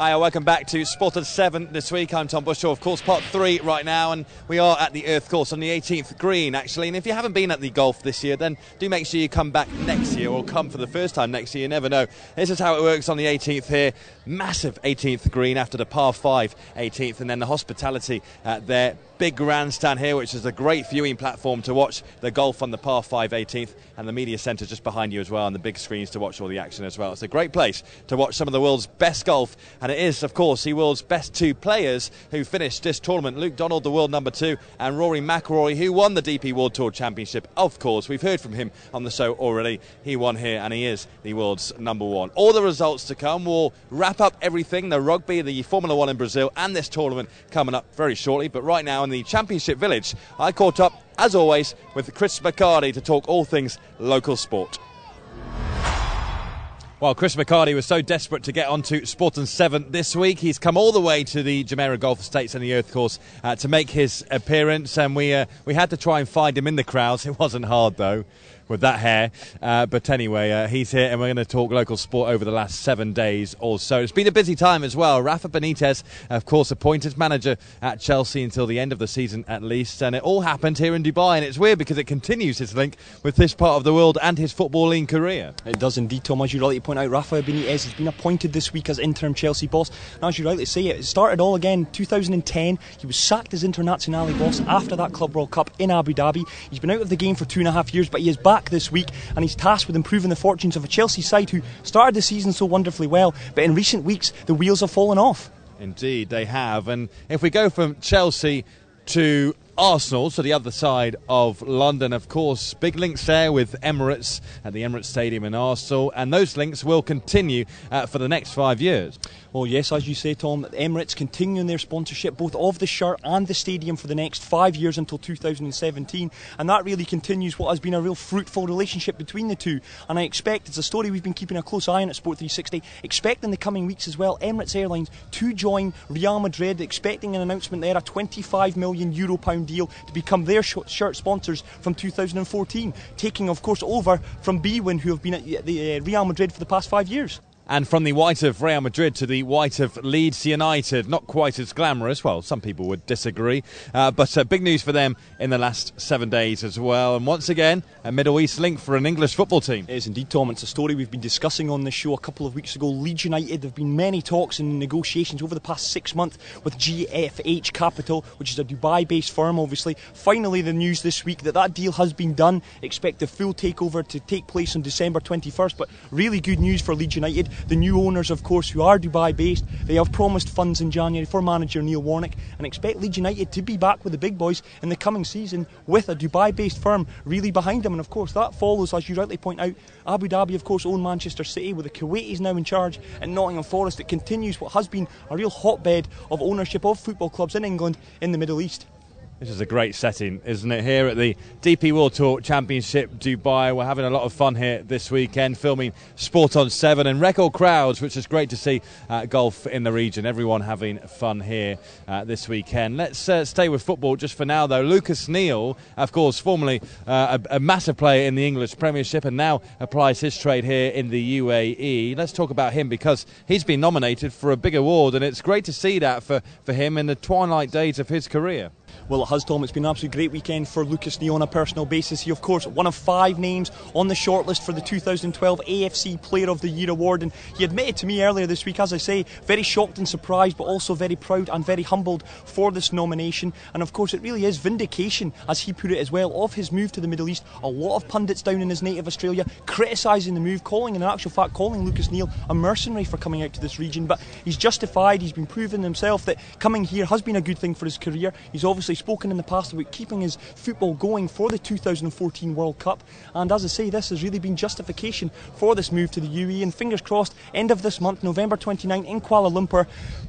Hi, welcome back to Sport at 7 this week. I'm Tom Bushaw, of course, part 3 right now, and we are at the Earth Course on the 18th green, actually. And if you haven't been at the golf this year, then do make sure you come back next year, or come for the first time next year, you never know. This is how it works on the 18th here. Massive 18th green after the par 5 18th, and then the hospitality there. Big grandstand here, which is a great viewing platform to watch the golf on the par 5 18th, and the media centre just behind you as well, and the big screens to watch all the action as well. It's a great place to watch some of the world's best golf, and it is, of course, the world's best 2 players who finished this tournament. Luke Donald, the world number 2, and Rory McIlroy, who won the DP World Tour Championship. Of course, we've heard from him on the show already. He won here, and he is the world's number 1. All the results to come. We'll wrap up everything, the rugby, the Formula 1 in Brazil, and this tournament coming up very shortly. But right now in the Championship Village, I caught up, as always, with Chris McHardy to talk all things local sport. Well, Chris McHardy was so desperate to get onto Sport and 7 this week. He's come all the way to the Jumeirah Golf Estates and the Earth Course to make his appearance, and we had to try and find him in the crowds. It wasn't hard, though, with that hair. But anyway, he's here, and we're going to talk local sport over the last 7 days or so. It's been a busy time as well. Rafa Benitez, of course, appointed manager at Chelsea until the end of the season at least, and it all happened here in Dubai, and it's weird because it continues his link with this part of the world and his footballing career. It does indeed, Tom. As you rightly point out, Rafa Benitez has been appointed this week as interim Chelsea boss. And as you rightly say, it started all again 2010. He was sacked as Internazionale boss after that Club World Cup in Abu Dhabi. He's been out of the game for 2.5 years, but he is back this week, and he's tasked with improving the fortunes of a Chelsea side who started the season so wonderfully well, but in recent weeks the wheels have fallen off. Indeed they have, and if we go from Chelsea to Arsenal, so the other side of London, of course, big links there with Emirates at the Emirates Stadium in Arsenal, and those links will continue for the next 5 years. Well, yes, as you say, Tom, Emirates continuing their sponsorship both of the shirt and the stadium for the next 5 years until 2017, and that really continues what has been a real fruitful relationship between the two. And I expect, it's a story we've been keeping a close eye on at Sport 360, expect in the coming weeks as well Emirates Airlines to join Real Madrid, expecting an announcement there, a £25 million deal to become their shirt sponsors from 2014, taking of course over from Bwin, who have been at the Real Madrid for the past 5 years. And from the white of Real Madrid to the white of Leeds United, not quite as glamorous. Well, some people would disagree, but big news for them in the last 7 days as well. And once again, a Middle East link for an English football team. It is indeed, Tom. It's a story we've been discussing on this show a couple of weeks ago. Leeds United, there have been many talks and negotiations over the past 6 months with GFH Capital, which is a Dubai-based firm, obviously. Finally, the news this week that deal has been done. Expect the full takeover to take place on December 21st, but really good news for Leeds United. The new owners, of course, who are Dubai-based, they have promised funds in January for manager Neil Warnock, and expect Leeds United to be back with the big boys in the coming season with a Dubai-based firm really behind them. And of course, that follows, as you rightly point out, Abu Dhabi, of course, own Manchester City, with the Kuwaitis now in charge, and Nottingham Forest. It continues what has been a real hotbed of ownership of football clubs in England in the Middle East. This is a great setting, isn't it? Here at the DP World Tour Championship Dubai. We're having a lot of fun here this weekend, filming Sport on 7 and record crowds, which is great to see golf in the region. Everyone having fun here this weekend. Let's stay with football just for now, though. Lucas Neal, of course, formerly a massive player in the English Premiership, and now applies his trade here in the UAE. Let's talk about him, because he's been nominated for a big award, and it's great to see that for him in the twilight days of his career. Well, it has, Tom. It's been an absolutely great weekend for Lucas Neal on a personal basis. He, of course, one of 5 names on the shortlist for the 2012 AFC Player of the Year award, and he admitted to me earlier this week, as I say, very shocked and surprised, but also very proud and very humbled for this nomination. And of course, it really is vindication, as he put it as well, of his move to the Middle East. A lot of pundits down in his native Australia criticising the move, calling Lucas Neal a mercenary for coming out to this region, but he's justified. He's been proving himself that coming here has been a good thing for his career. He's obviously spoken in the past about keeping his football going for the 2014 World Cup, and as I say, this has really been justification for this move to the UAE. And fingers crossed, end of this month, November 29 in Kuala Lumpur,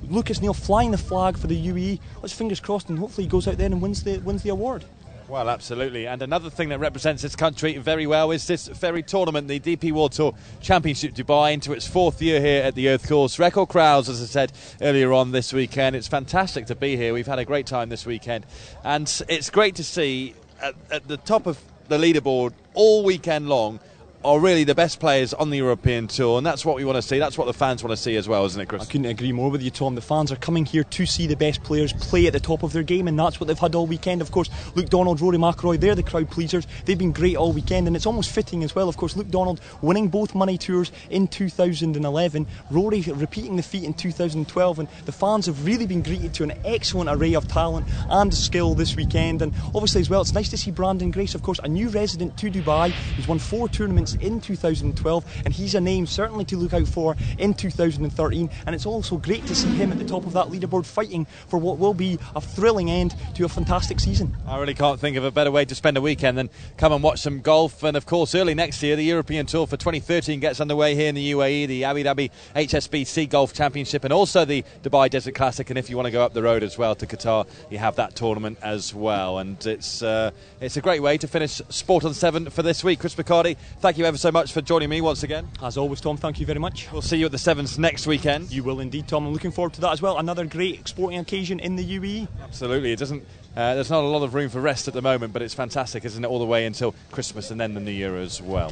Lucas Neal flying the flag for the UAE. Let's fingers crossed, and hopefully he goes out there and wins the award. Well, absolutely. And another thing that represents this country very well is this very tournament, the DP World Tour Championship Dubai, into its 4th year here at the Earth Course. Record crowds, as I said earlier on this weekend. It's fantastic to be here. We've had a great time this weekend. And it's great to see at the top of the leaderboard all weekend long are really the best players on the European Tour, and that's what we want to see. That's what the fans want to see as well, isn't it, Chris? I couldn't agree more with you, Tom. The fans are coming here to see the best players play at the top of their game, and that's what they've had all weekend. Of course, Luke Donald, Rory McIlroy, they're the crowd pleasers. They've been great all weekend, and it's almost fitting as well. Of course, Luke Donald winning both Money Tours in 2011, Rory repeating the feat in 2012, and the fans have really been greeted to an excellent array of talent and skill this weekend. And obviously as well, it's nice to see Brandon Grace, of course, a new resident to Dubai. He's won 4 tournaments in 2012, and he's a name certainly to look out for in 2013. And it's also great to see him at the top of that leaderboard, fighting for what will be a thrilling end to a fantastic season. I really can't think of a better way to spend a weekend than come and watch some golf. And of course, early next year, the European Tour for 2013 gets underway here in the UAE, the Abu Dhabi HSBC Golf Championship, and also the Dubai Desert Classic. And if you want to go up the road as well to Qatar, you have that tournament as well. And it's a great way to finish Sport on 7 for this week. Chris McHardy, thank you ever so much for joining me once again. As always, Tom, thank you very much. We'll see you at the Sevens next weekend. You will indeed, Tom. I'm looking forward to that as well. Another great sporting occasion in the UAE. Absolutely. It doesn't. There's not a lot of room for rest at the moment, but it's fantastic, isn't it? All the way until Christmas and then the New Year as well.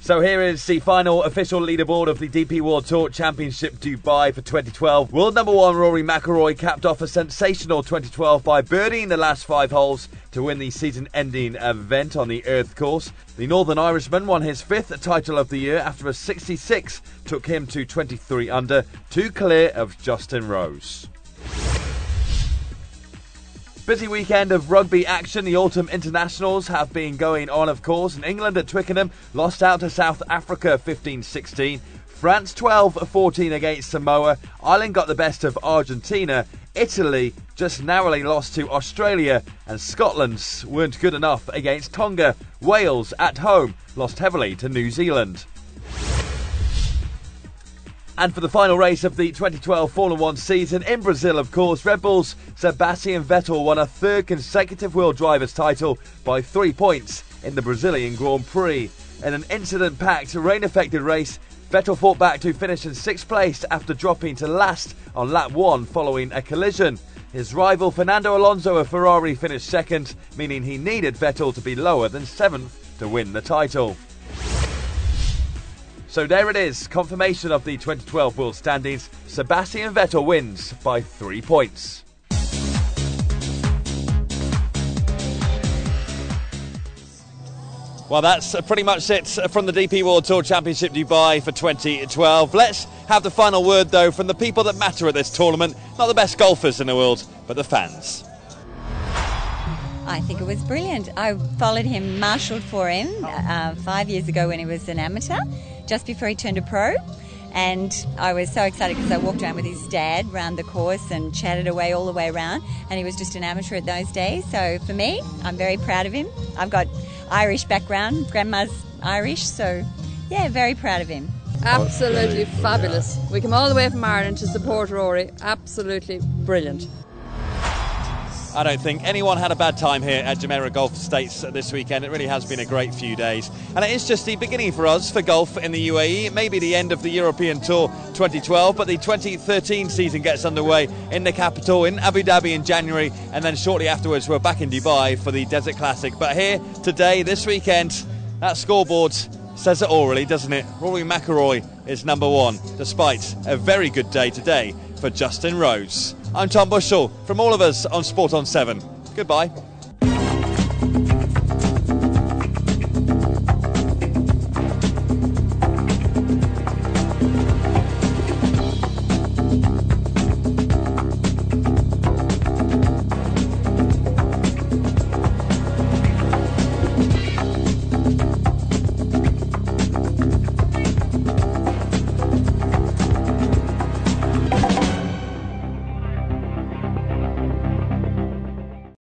So here is the final official leaderboard of the DP World Tour Championship Dubai for 2012. World number 1 Rory McIlroy capped off a sensational 2012 by birdieing the last 5 holes to win the season-ending event on the Earth course. The Northern Irishman won his 5th title of the year after a 66 took him to 23 under, 2 clear of Justin Rose. Busy weekend of rugby action. The autumn internationals have been going on, of course, and England at Twickenham lost out to South Africa 15-16. France 12-14 against Samoa. Ireland got the best of Argentina. Italy just narrowly lost to Australia, and Scotland weren't good enough against Tonga. Wales at home lost heavily to New Zealand. And for the final race of the 2012 Formula 1 season in Brazil, of course, Red Bull's Sebastian Vettel won a 3rd consecutive World Drivers' title by 3 points in the Brazilian Grand Prix. In an incident-packed, rain-affected race, Vettel fought back to finish in 6th place after dropping to last on lap 1 following a collision. His rival Fernando Alonso of Ferrari finished 2nd, meaning he needed Vettel to be lower than 7th to win the title. So there it is, confirmation of the 2012 World Standings. Sebastian Vettel wins by 3 points. Well, that's pretty much it from the DP World Tour Championship Dubai for 2012. Let's have the final word, though, from the people that matter at this tournament. Not the best golfers in the world, but the fans. I think it was brilliant. I followed him, marshalled for him 5 years ago when he was an amateur, just before he turned a pro. And I was so excited because I walked around with his dad around the course and chatted away all the way around. And he was just an amateur at those days. So for me, I'm very proud of him. I've got Irish background, grandma's Irish, so yeah, very proud of him. Absolutely fabulous. We came all the way from Ireland to support Rory. Absolutely brilliant. I don't think anyone had a bad time here at Jumeirah Golf Estates this weekend. It really has been a great few days. And it is just the beginning for us for golf in the UAE. It may be the end of the European Tour 2012, but the 2013 season gets underway in the capital in Abu Dhabi in January, and then shortly afterwards we're back in Dubai for the Desert Classic. But here, today, this weekend, that scoreboard says it all really, doesn't it? Rory McIlroy is number 1, despite a very good day today for Justin Rose. I'm Tom Bushell, from all of us on Sport on 7. Goodbye.